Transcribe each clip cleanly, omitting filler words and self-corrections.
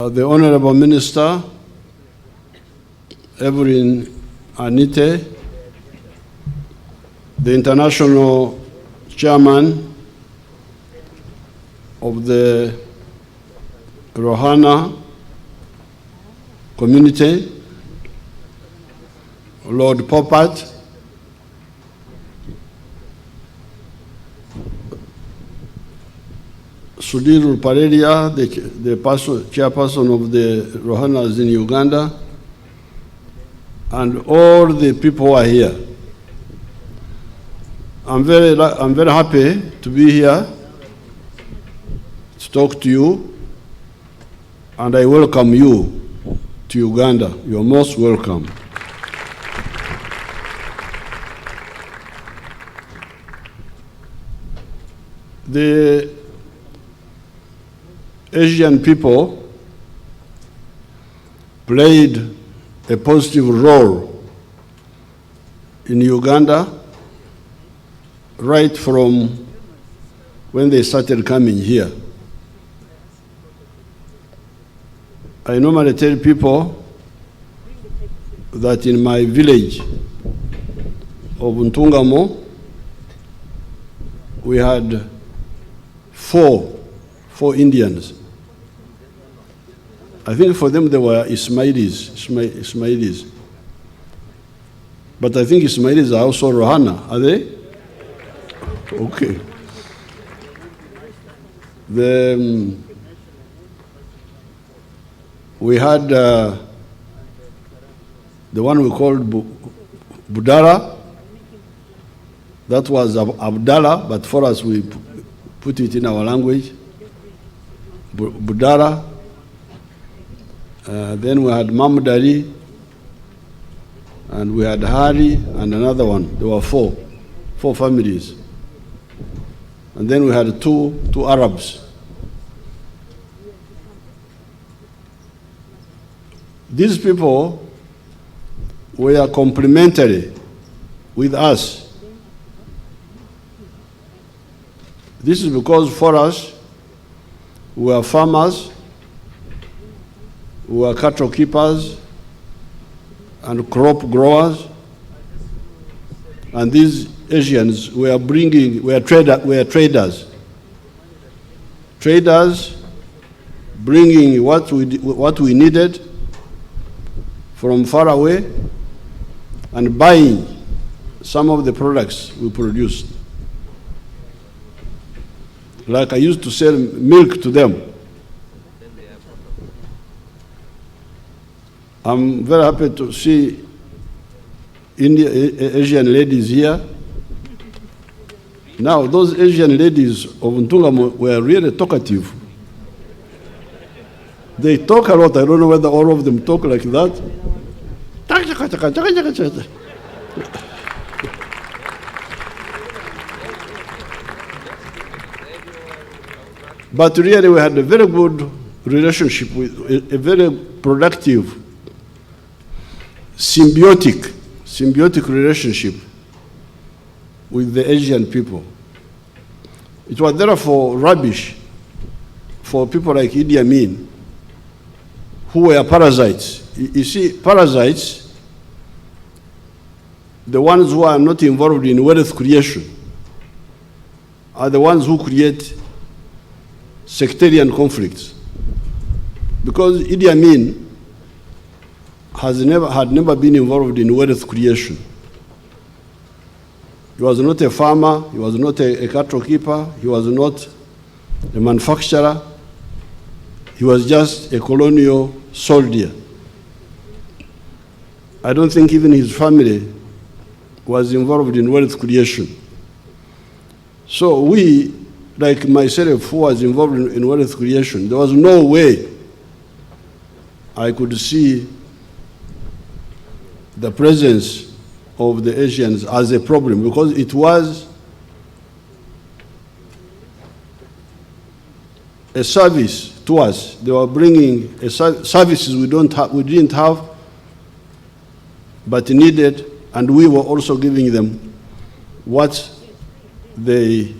The Honorable Minister, Evelyn Anite, the International Chairman of the Rohana Community, Lord Popat, Sudhir Paredia, the chairperson of the Rohanas in Uganda, and all the people who are here. I'm very happy to be here to talk to you, and I welcome you to Uganda. You're most welcome. The Asian people played a positive role in Uganda right from when they started coming here. I normally tell people that in my village of Ntungamo, we had four Indians. I think for them they were Ismailis. But I think Ismailis are also Rohana, are they? Okay. We had the one we called Budara. That was Abdallah, but for us we put it in our language. Budara. Then we had Mamudari, and we had Hari, and another one. There were four families. And then we had two Arabs. These people were complementary with us. This is because for us, we are farmers, we are cattle keepers and crop growers, and these Asians were traders. Traders bringing what we needed from far away and buying some of the products we produced. Like I used to sell milk to them. I'm very happy to see Asian ladies here. Now, those Asian ladies of Ntungamo were really talkative. They talk a lot. I don't know whether all of them talk like that. But really, we had a very good relationship, with a very productive, symbiotic relationship with the Asian people. It was therefore rubbish for people like Idi Amin, who were parasites. You see, parasites, the ones who are not involved in wealth creation, are the ones who create sectarian conflicts. Because Idi Amin had never been involved in wealth creation. He was not a farmer, he was not a cattle keeper, he was not a manufacturer, he was just a colonial soldier. I don't think even his family was involved in wealth creation. So we, like myself, who was involved in wealth creation, there was no way I could see the presence of the Asians as a problem, because it was a service to us. They were bringing services we didn't have, but needed, and we were also giving them what they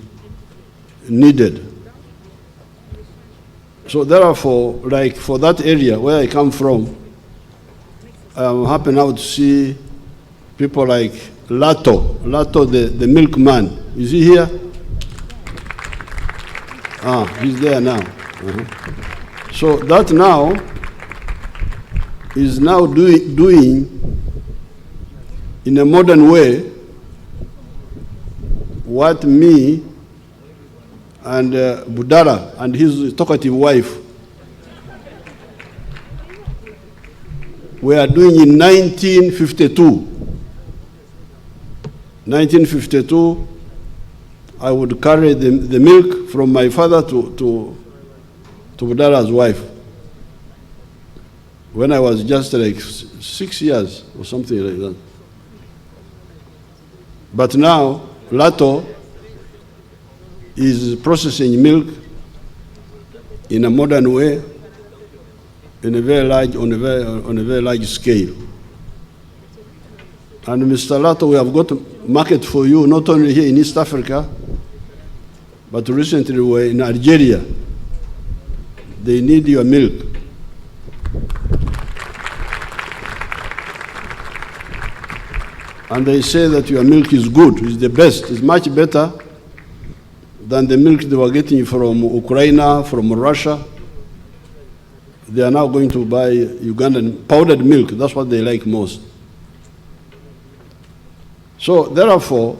needed. So therefore, like for that area where I come from, I'm happy now to see people like Lato, the milkman. Is he here? Ah, he's there now. So that now is now doing in a modern way what me and Budara and his talkative wife were doing in 1952. 1952, I would carry the milk from my father to Budara's wife when I was just like 6 years or something like that. But now, Lato is processing milk in a modern way, in a very large, on a very large scale. And Mr. Lato, we have got a market for you, not only here in East Africa, but recently we were in Algeria. They need your milk. And they say that your milk is good, it's the best, it's much better than the milk they were getting from Ukraine, from Russia. They are now going to buy Ugandan powdered milk. That's what they like most. So therefore,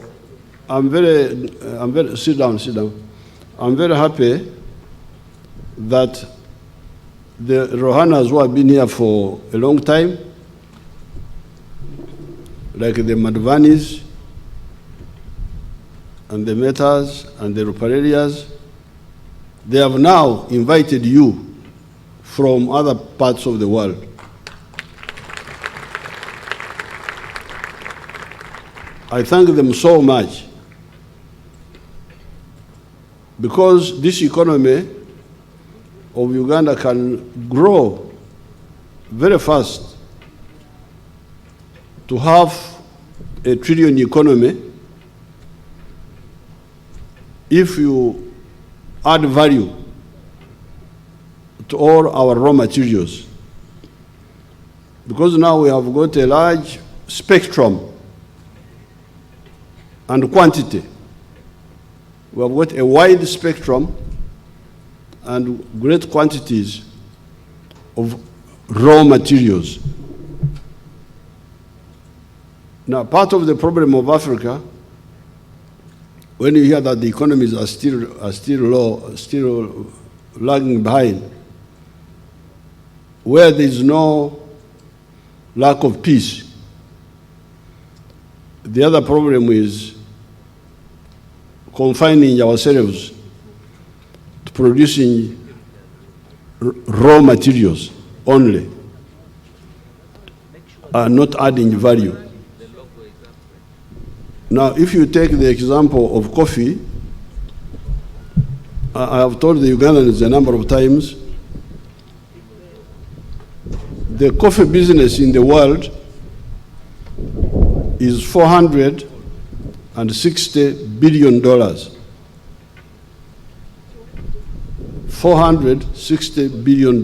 sit down. I'm very happy that the Rohanas who have been here for a long time, like the Madvanis and the Metas and the Ruparelias, they have now invited you from other parts of the world. I thank them so much because this economy of Uganda can grow very fast to have a $1 trillion economy if you add value to all our raw materials. Because now we have got a large spectrum and quantity. We have got a wide spectrum and great quantities of raw materials. Now, part of the problem of Africa, when you hear that the economies are still low, still lagging behind, where there is no lack of peace, the other problem is confining ourselves to producing raw materials only, and not adding value. Now, if you take the example of coffee, I have told the Ugandans a number of times, the coffee business in the world is $460 billion. $460 billion.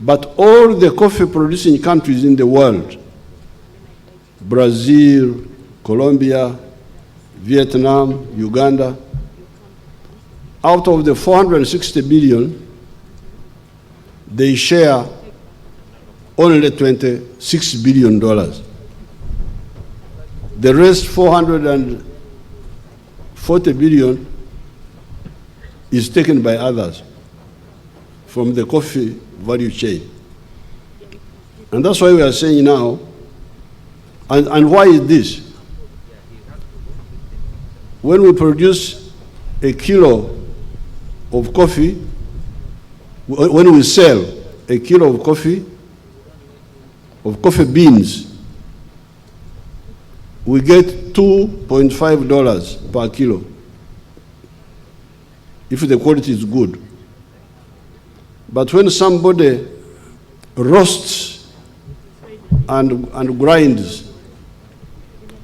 But all the coffee producing countries in the world, Brazil, Colombia, Vietnam, Uganda, out of the 460 billion, they share only $26 billion. The rest, 440 billion, is taken by others from the coffee value chain. And that's why we are saying now, and why is this? When we produce a kilo of coffee, when we sell a kilo of coffee beans, we get $2.5 per kilo, if the quality is good. But when somebody roasts and grinds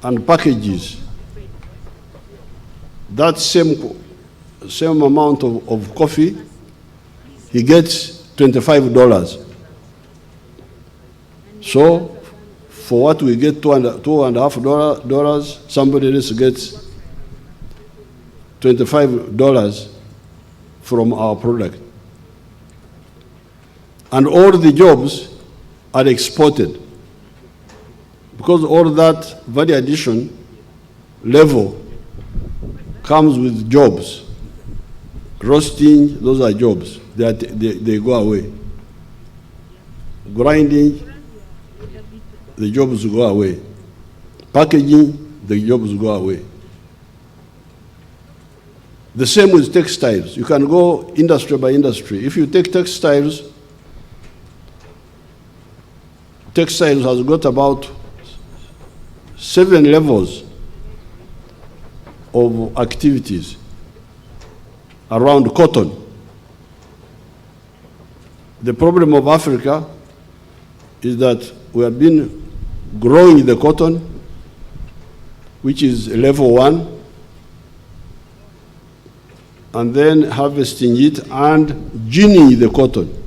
and packages that same amount of coffee he gets $25. So for what we get $2.50, somebody else gets $25 from our product. And all the jobs are exported, because all that value addition level comes with jobs. Roasting, those are jobs. They go away. Grinding, the jobs go away. Packaging, the jobs go away. The same with textiles. You can go industry by industry. If you take textiles, textiles has got about 7 levels of activities around cotton. The problem of Africa is that we have been growing the cotton, which is level 1, and then harvesting it and ginning the cotton.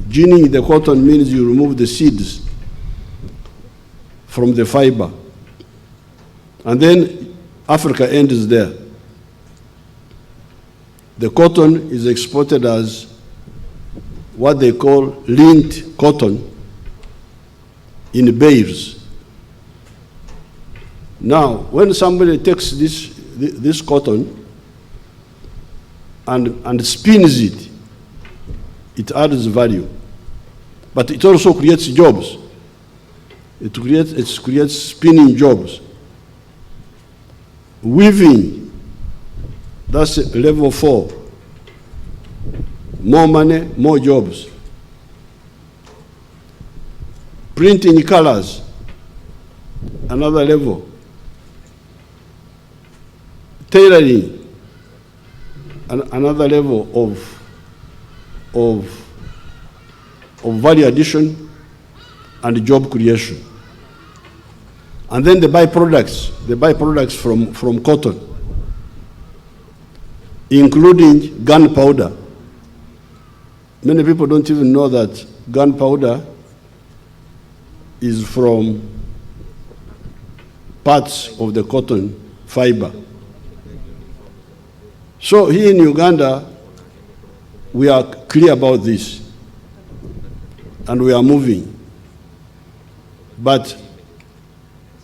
Ginning the cotton means you remove the seeds from the fiber. And then Africa ends there. The cotton is exported as what they call lint cotton in bales. Now, when somebody takes this cotton and spins it, it adds value. But it also creates jobs. It creates spinning jobs. Weaving, that's level 4. More money, more jobs. Printing colors, another level. Tailoring, another level of value addition and job creation. And then the byproducts from cotton, including gunpowder. Many people don't even know that gunpowder is from parts of the cotton fiber. So here in Uganda, we are clear about this, and we are moving.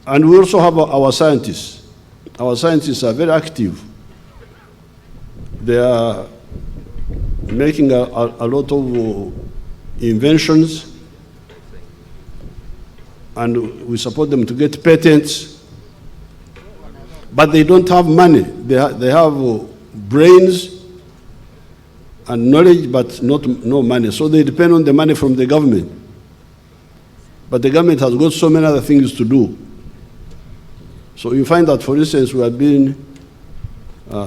And we also have our scientists. Our scientists are very active. They are making a lot of inventions, and we support them to get patents. But they don't have money. They have brains and knowledge, but no money. So they depend on the money from the government. But the government has got so many other things to do. So you find that, for instance, we have been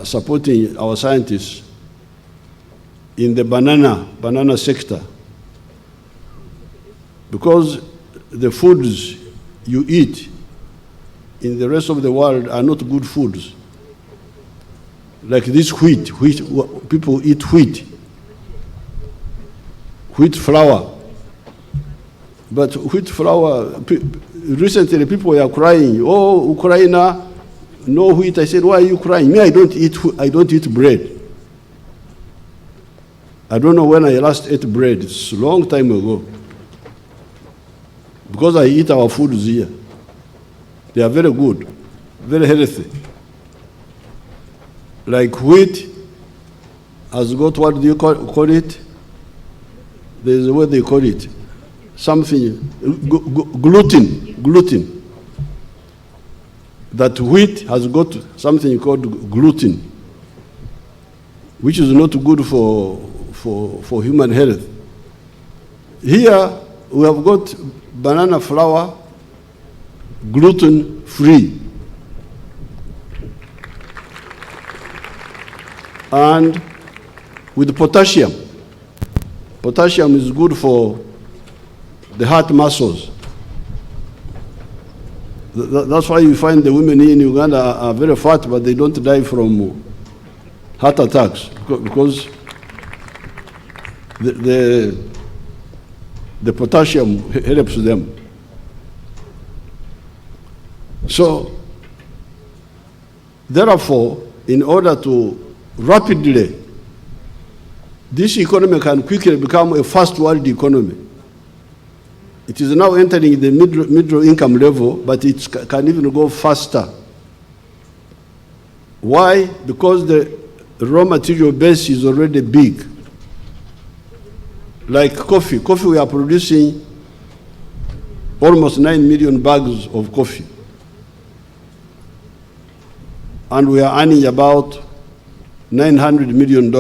supporting our scientists in the banana sector, because the foods you eat in the rest of the world are not good foods. Like this wheat, people eat wheat flour. But wheat flour, recently people were crying, oh, Ukraine, no wheat. I said, why are you crying? Me, I don't eat bread. I don't know when I last ate bread. It's a long time ago. Because I eat our foods here. They are very good, very healthy. Like wheat has got, what do you call it? There's a way they call it. Something, gluten. That wheat has got something called gluten, which is not good for human health. Here, we have got banana flour, gluten-free. And with potassium. Potassium is good for the heart muscles. That's why you find the women here in Uganda are very fat, but they don't die from heart attacks, because the potassium helps them. So, therefore, in order to rapidly, this economy can quickly become a first world economy. It is now entering the middle income level, but it can even go faster. Why? Because the raw material base is already big. Like coffee. Coffee, we are producing almost 9 million bags of coffee. And we are earning about $900 million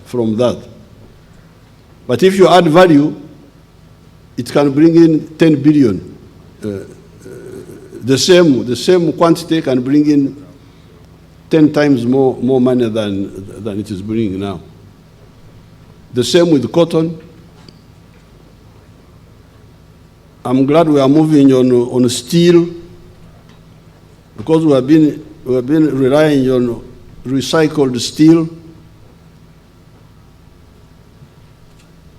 from that. But if you add value, it can bring in 10 billion. The same quantity can bring in 10 times more money than it is bringing now. The same with cotton. I'm glad we are moving on steel, because we have been relying on recycled steel.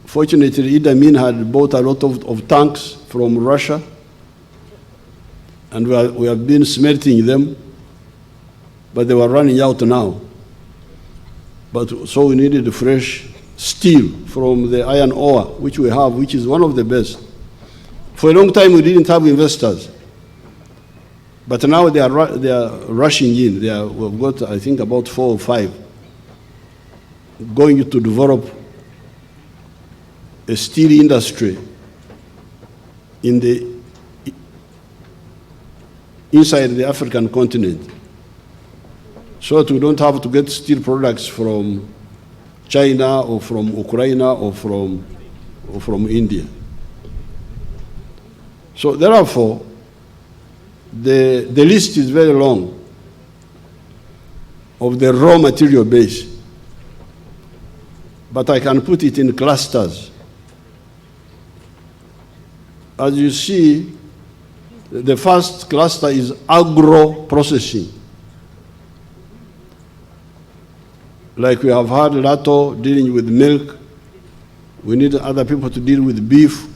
Fortunately, Idi Amin had bought a lot of tanks from Russia, and we have been smelting them, but they were running out now. So we needed fresh steel from the iron ore, which we have, which is one of the best. For a long time, we didn't have investors. But now they are rushing in. We've got, I think, about 4 or 5 going to develop a steel industry inside the African continent, so that we don't have to get steel products from China or from Ukraine or from India. So therefore, the list is very long of the raw material base, but I can put it in clusters. As you see, the first cluster is agro-processing. Like we have had Lato dealing with milk, we need other people to deal with beef.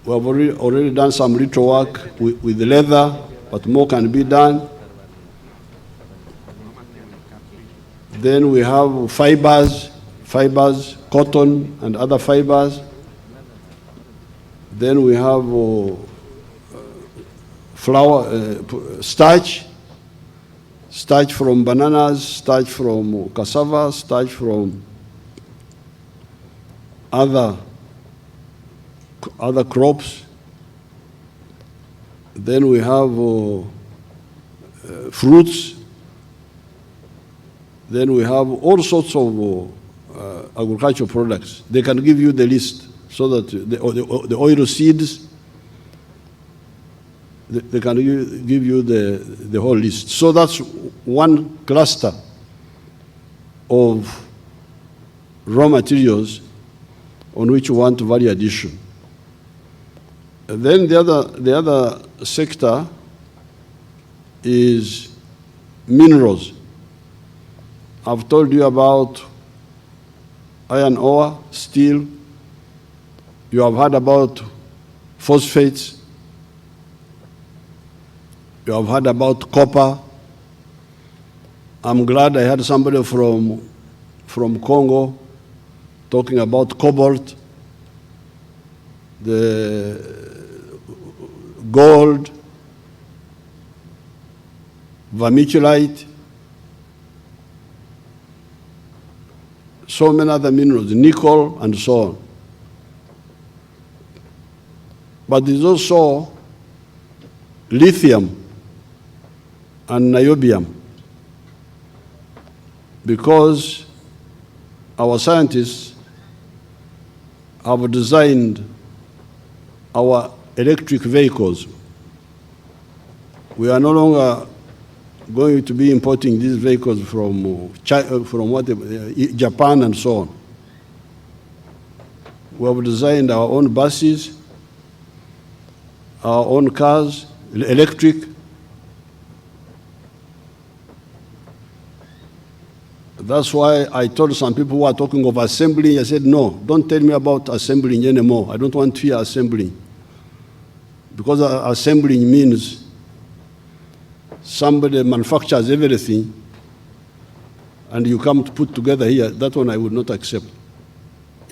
We have already done some little work with leather, but more can be done. Then we have fibers, cotton and other fibers. Then we have starch from bananas, starch from cassava, starch from other crops. Then we have fruits. Then we have all sorts of agricultural products. They can give you the list, so that the oil seeds, they can give you the whole list. So that's one cluster of raw materials on which we want value addition. And then the other sector is minerals. I've told you about iron ore, steel. You have heard about phosphates. You have heard about copper. I'm glad I had somebody from Congo talking about cobalt, the gold, vermiculite, so many other minerals, nickel, and so on. But there's also lithium and niobium, because our scientists have designed our electric vehicles. We are no longer going to be importing these vehicles from China, Japan and so on. We have designed our own buses, our own cars, electric. That's why I told some people who are talking of assembling, I said, no, don't tell me about assembling anymore. I don't want to hear assembling. Because assembling means somebody manufactures everything and you come to put together here. That one I would not accept.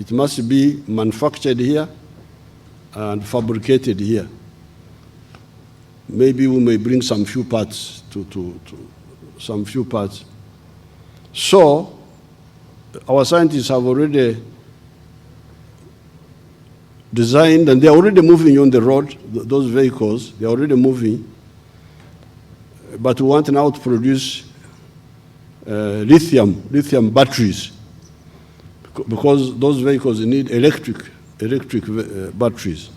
It must be manufactured here and fabricated here. Maybe we may bring some few parts some few parts. So, our scientists have already designed, and they're already moving on the road, those vehicles, they're already moving. But we want now to produce lithium batteries, because those vehicles need electric batteries.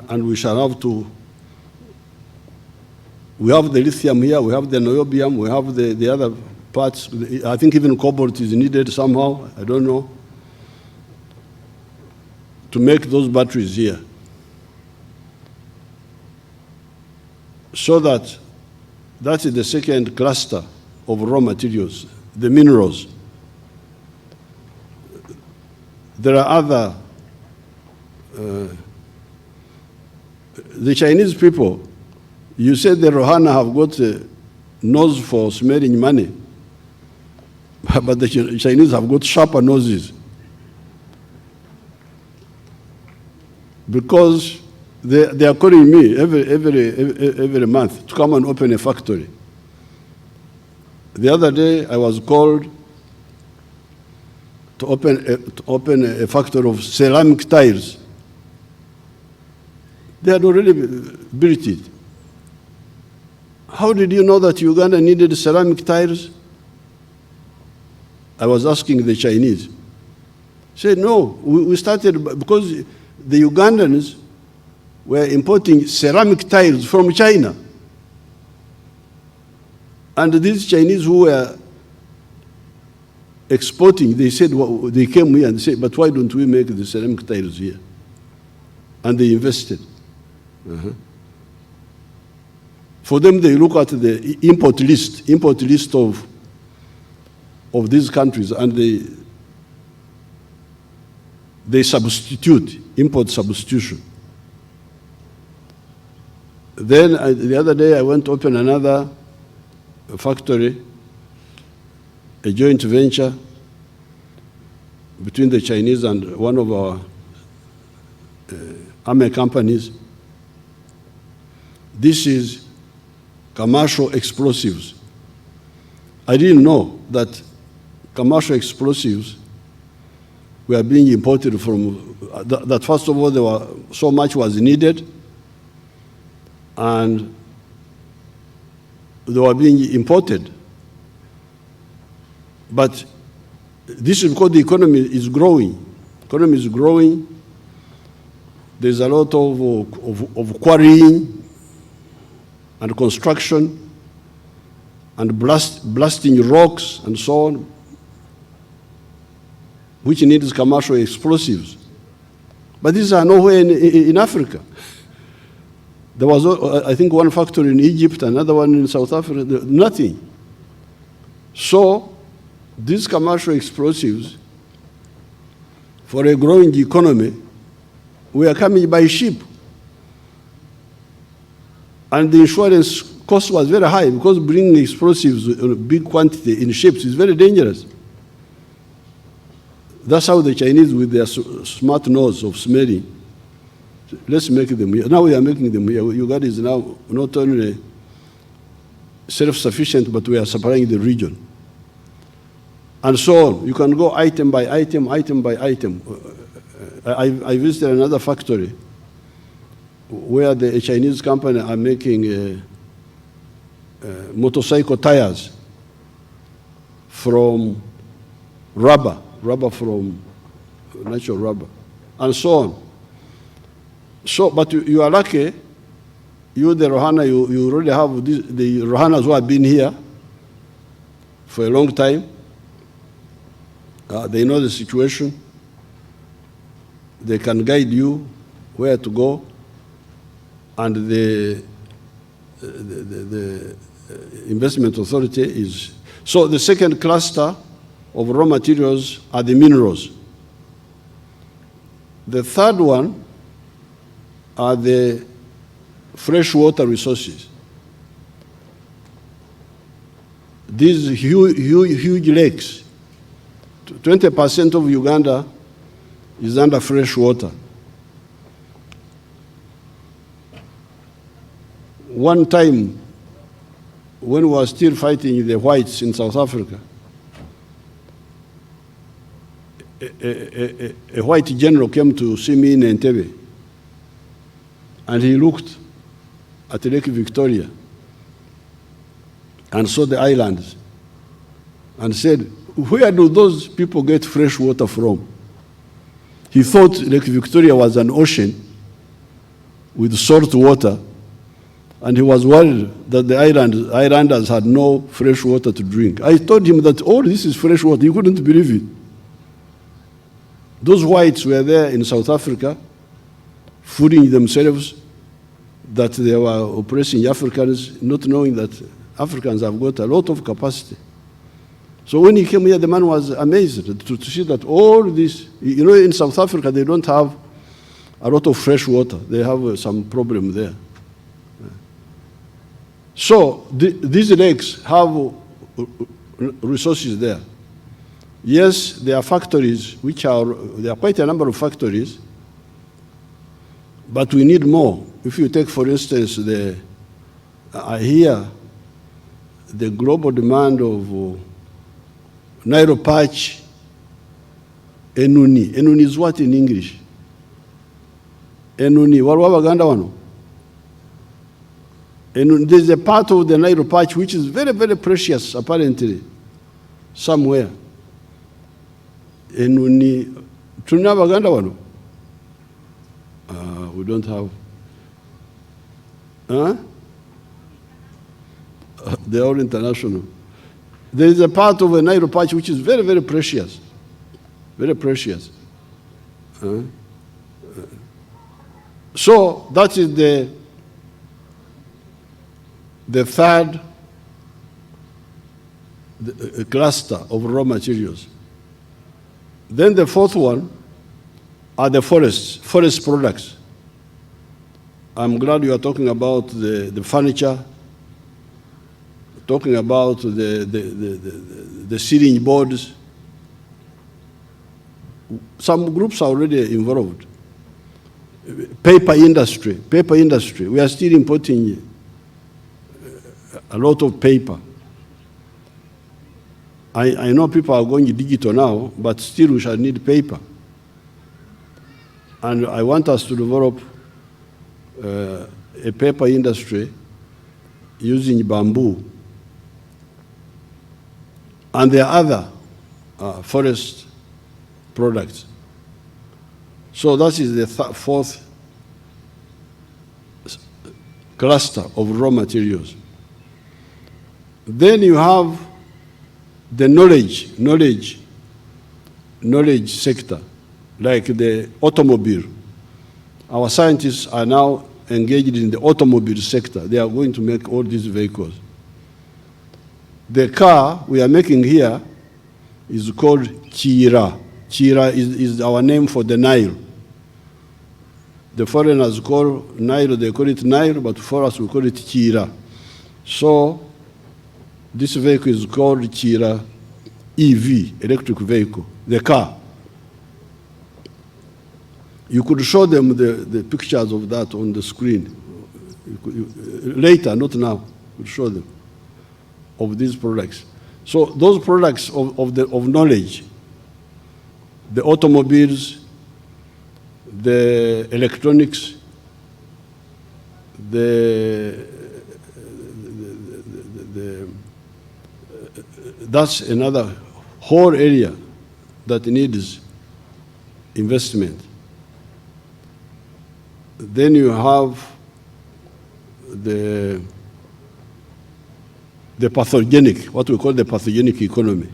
And we shall have to, we have the lithium here, we have the niobium, we have the other parts. I think even cobalt is needed somehow, I don't know, to make those batteries here. So that is the second cluster of raw materials, the minerals. There are other, the Chinese people, you said the Rohana have got a nose for smelling money, but the Chinese have got sharper noses. Because they are calling me every month to come and open a factory. The other day I was called to open a factory of ceramic tiles. They had already built it. How did you know that Uganda needed ceramic tiles? I was asking the Chinese. Said, no, we started because the Ugandans were importing ceramic tiles from China. And these Chinese who were exporting, they said, well, they came here and said, but why don't we make the ceramic tiles here? And they invested. For them, they look at the import list of these countries, and they substitute, import substitution. Then the other day I went to open another factory, a joint venture between the Chinese and one of our army companies. This is commercial explosives. I didn't know that commercial explosives were being imported from, that first of all, so much was needed, and they were being imported. But this is because the economy is growing. Economy is growing. There's a lot of quarrying and construction and blasting rocks and so on, which needs commercial explosives. But these are nowhere in Africa. There was, I think, one factory in Egypt, another one in South Africa, nothing. So these commercial explosives, for a growing economy, were coming by ship. And the insurance cost was very high, because bringing explosives in a big quantity in ships is very dangerous. That's how the Chinese, with their smart nose of smelling, let's make them here. Now we are making them here. Uganda is now not only self-sufficient, but we are supplying the region. And so on. You can go item by item, item by item. I visited another factory where the Chinese company are making motorcycle tires from rubber from natural rubber, and so on. So, but you are lucky, you, the Rohana, you already have the Rohanas who have been here for a long time. They know the situation. They can guide you where to go, and Investment Authority is. So the second cluster of raw materials are the minerals. The third one are the freshwater resources. These huge lakes, 20% of Uganda is under fresh water. One time, when we were still fighting the whites in South Africa, a white general came to see me in Entebbe, and he looked at Lake Victoria and saw the islands and said, where do those people get fresh water from? He thought Lake Victoria was an ocean with salt water, and he was worried that the islanders had no fresh water to drink. I told him that, oh, this is fresh water. He couldn't believe it. Those whites were there in South Africa, fooling themselves that they were oppressing Africans, not knowing that Africans have got a lot of capacity. So when he came here, the man was amazed to see that all this, you know, in South Africa, they don't have a lot of fresh water. They have some problem there. So these lakes have resources there. Yes, there are factories, there are quite a number of factories, but we need more. If you take, for instance, I hear the global demand of Nairo patch, enuni. Enuni is what in English? Enuni. Walwa Baganda wano. And there's a part of the Nairo patch which is very, very precious, apparently, somewhere. Enuni. Tuna Baganda wano? We don't have. Huh? They're all international. There is a part of a Nairo patch which is very, very precious. Very precious. So that is the third cluster of raw materials. Then the fourth one are the forest products. I'm glad you are talking about the furniture, talking about the ceiling boards. Some groups are already involved. Paper industry. We are still importing a lot of paper. I know people are going digital now, but still we shall need paper. And I want us to develop a paper industry using bamboo. And there are other forest products. So that is the fourth cluster of raw materials. Then you have the knowledge sector, like the automobile. Our scientists are now engaged in the automobile sector. They are going to make all these vehicles. The car we are making here is called Chira. Chira is our name for the Nile. The foreigners call Nile, they call it Nile, but for us we call it Chira. So this vehicle is called Chira EV, electric vehicle, the car. You could show them the pictures of that on the screen. Later, not now, you could show them of these products. So those products of knowledge, the automobiles, the electronics, that's another whole area that needs investment. Then you have the pathogenic, what we call the pathogenic economy.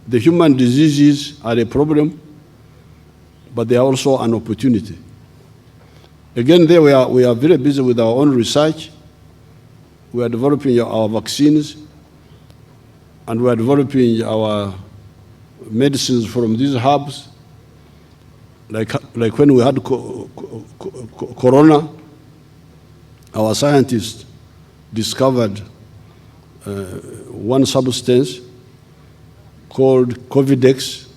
The human diseases are a problem, but they are also an opportunity. Again, there we are very busy with our own research, we are developing our vaccines, and we are developing our medicines from these herbs. Like when we had corona, our scientists discovered one substance called Covidex,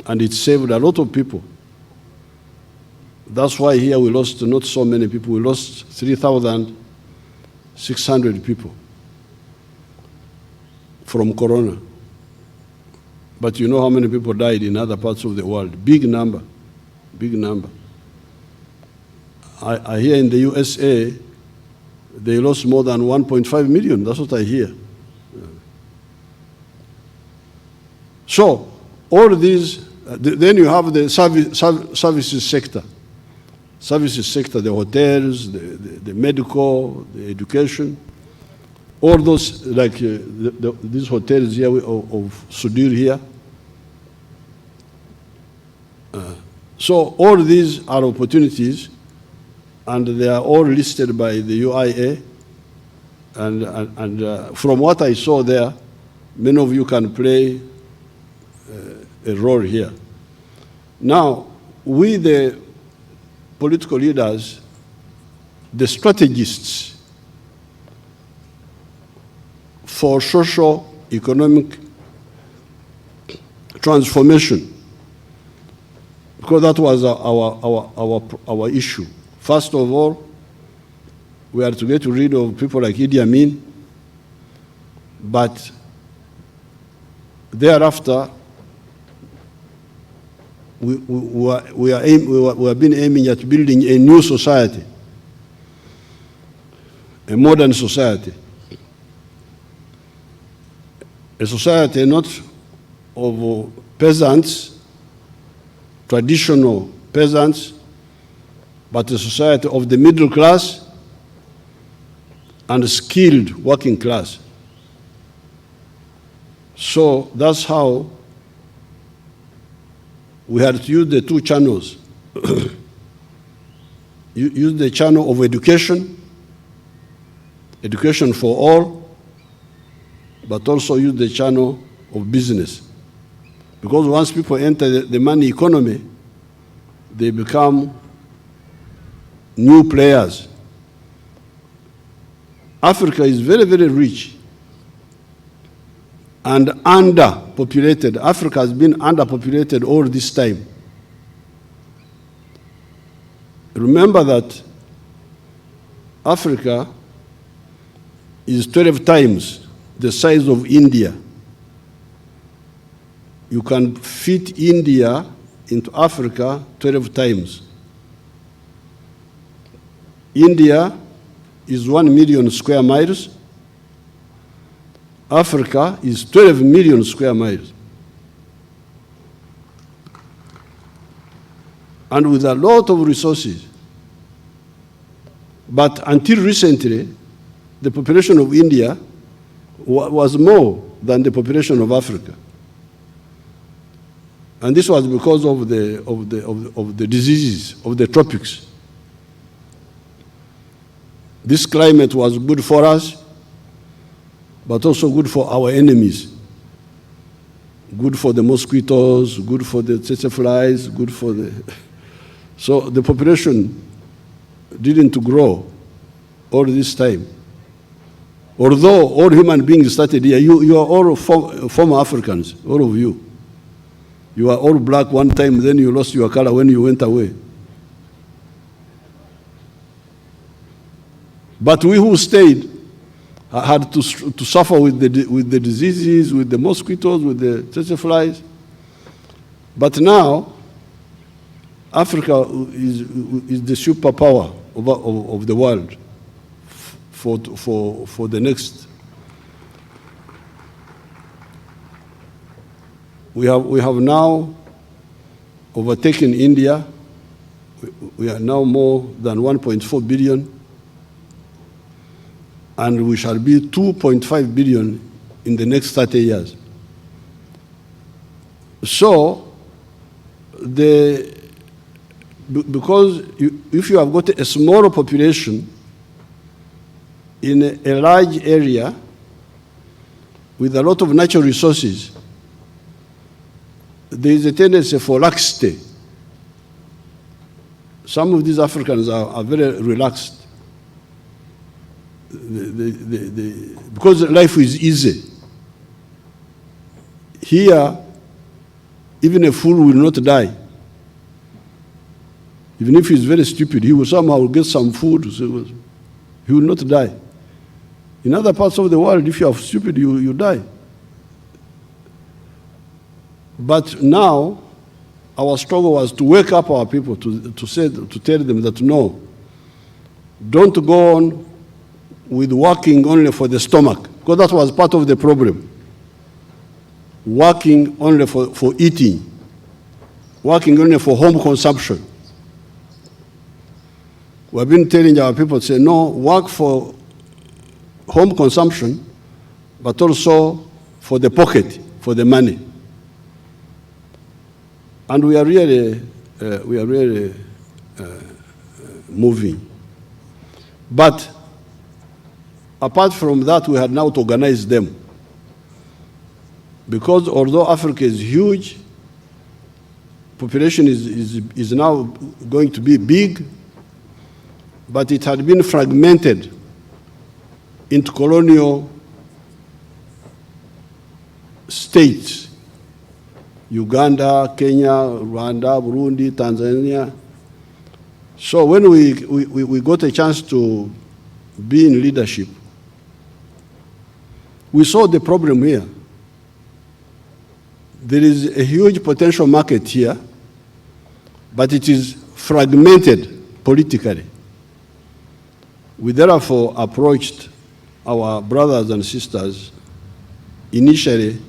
and it saved a lot of people. That's why here we lost not so many people. We lost 3,600 people from corona. But you know how many people died in other parts of the world? Big number, big number. I hear in the USA, they lost more than 1.5 million. That's what I hear. So, all these, then you have the services sector. Services sector, the hotels, the medical, the education, all those, like these hotels here of Sudir here. So all these are opportunities, and they are all listed by the UIA. And from what I saw there, many of you can play a role here. Now, we the political leaders, the strategists for social economic transformation, because that was our issue. First of all, we are to get rid of people like Idi Amin, but thereafter, we have been aiming at building a new society, a modern society, a society not of peasants, traditional peasants, but a society of the middle class and skilled working class. So that's how we had to use the two channels. Use the channel of education, education for all, but also use the channel of business. Because once people enter the money economy, they become new players. Africa is very, very rich and underpopulated. Africa has been underpopulated all this time. Remember that Africa is 12 times the size of India. You can fit India into Africa 12 times. India is 1 million square miles. Africa is 12 million square miles. And with a lot of resources. But until recently, the population of India was more than the population of Africa. And this was because of the diseases of the tropics. This climate was good for us, but also good for our enemies. Good for the mosquitoes, good for the tsetse flies, good for the... So the population didn't grow all this time. Although all human beings started here, you are all former Africans, all of you. You are all black one time, then you lost your color when you went away. But we who stayed had to suffer with the diseases, with the mosquitoes, with the tsetse flies. But now, Africa is the superpower of the world for the next. We have now overtaken India. We are now more than 1.4 billion. And we shall be 2.5 billion in the next 30 years. So, because if you have got a smaller population, in a large area with a lot of natural resources, there is a tendency for laxity. Some of these Africans are very relaxed. Because life is easy. Here, even a fool will not die. Even if he's very stupid, he will somehow get some food, so he will not die. In other parts of the world, if you are stupid, you die. But now, our struggle was to wake up our people, to tell them that no, don't go on with working only for the stomach, because that was part of the problem. Working only for eating, working only for home consumption. We've been telling our people to say, no, work for home consumption, but also for the pocket, for the money. And we are really moving. But apart from that, we had now to organize them. Because although Africa is huge, population is now going to be big, but it had been fragmented into colonial states. Uganda, Kenya, Rwanda, Burundi, Tanzania. So when we got a chance to be in leadership, we saw the problem here. There is a huge potential market here, but it is fragmented politically. We therefore approached our brothers and sisters initially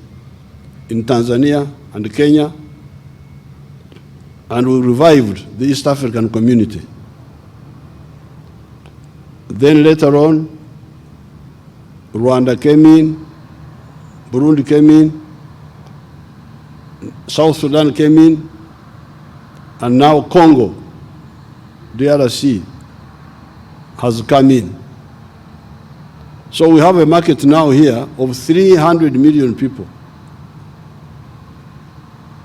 in Tanzania and Kenya, and we revived the East African community. Then later on, Rwanda came in, Burundi came in, South Sudan came in, and now Congo, DRC, has come in. So we have a market now here of 300 million people.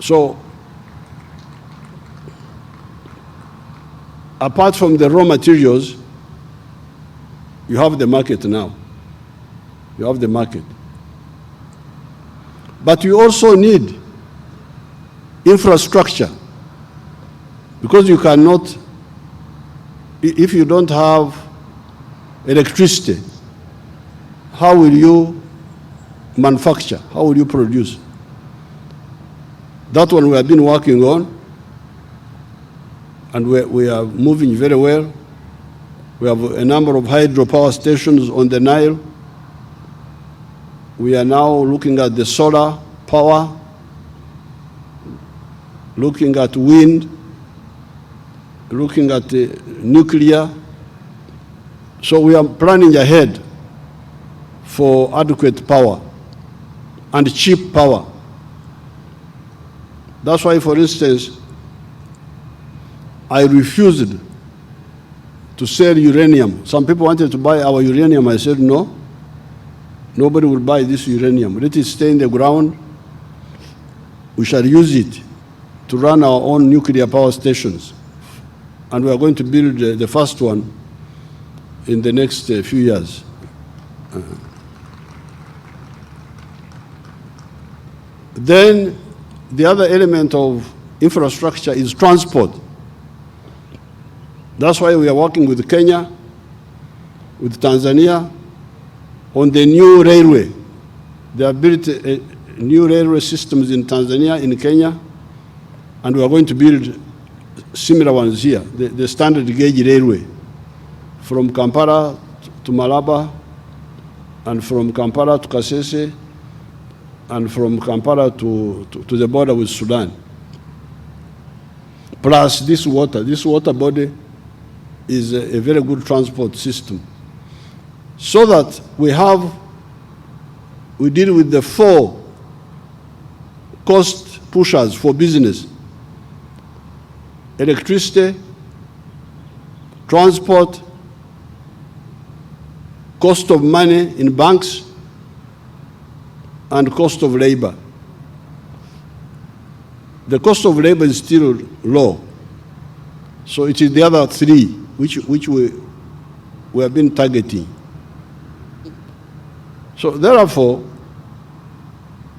So, apart from the raw materials, you have the market now. You have the market. But you also need infrastructure, because you cannot, if you don't have electricity, how will you manufacture? How will you produce? That one we have been working on, and we are moving very well. We have a number of hydropower stations on the Nile. We are now looking at the solar power, looking at wind, looking at nuclear. So we are planning ahead for adequate power and cheap power. That's why, for instance, I refused to sell uranium. Some people wanted to buy our uranium. I said, no, nobody will buy this uranium. Let it stay in the ground. We shall use it to run our own nuclear power stations. And we are going to build the first one in the next few years. Then the other element of infrastructure is transport. That's why we are working with Kenya, with Tanzania, on the new railway. They have built new railway systems in Tanzania, in Kenya, and we are going to build similar ones here, the standard gauge railway, from Kampala to Malaba, and from Kampala to Kasese, and from Kampala to the border with Sudan. Plus this water body is a very good transport system. So that we deal with the 4 cost pushers for business: electricity, transport, cost of money in banks, and cost of labor. The cost of labor is still low. So it is the other three which we have been targeting. So therefore,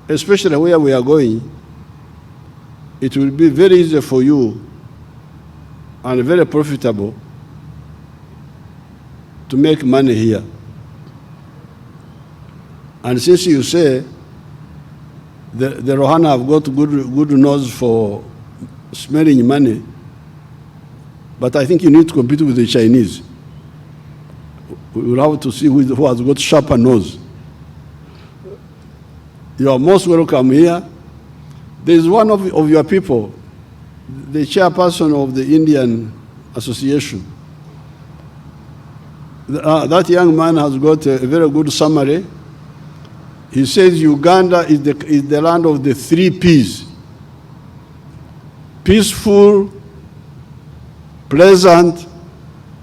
especially where we are going, it will be very easy for you and very profitable to make money here. And since you say the Rohana have got good nose for smelling money, but I think you need to compete with the Chinese. We will have to see who has got sharper nose. You are most welcome here. There is one of your people, the chairperson of the Indian Association. That young man has got a very good summary. He says Uganda is the land of the 3 Ps. Peaceful, pleasant,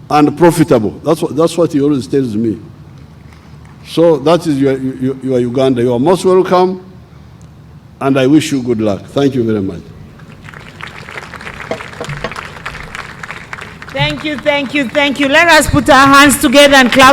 and profitable. That's what he always tells me. So that is your Uganda. You are most welcome, and I wish you good luck. Thank you very much. Thank you, thank you, thank you. Let us put our hands together and clap.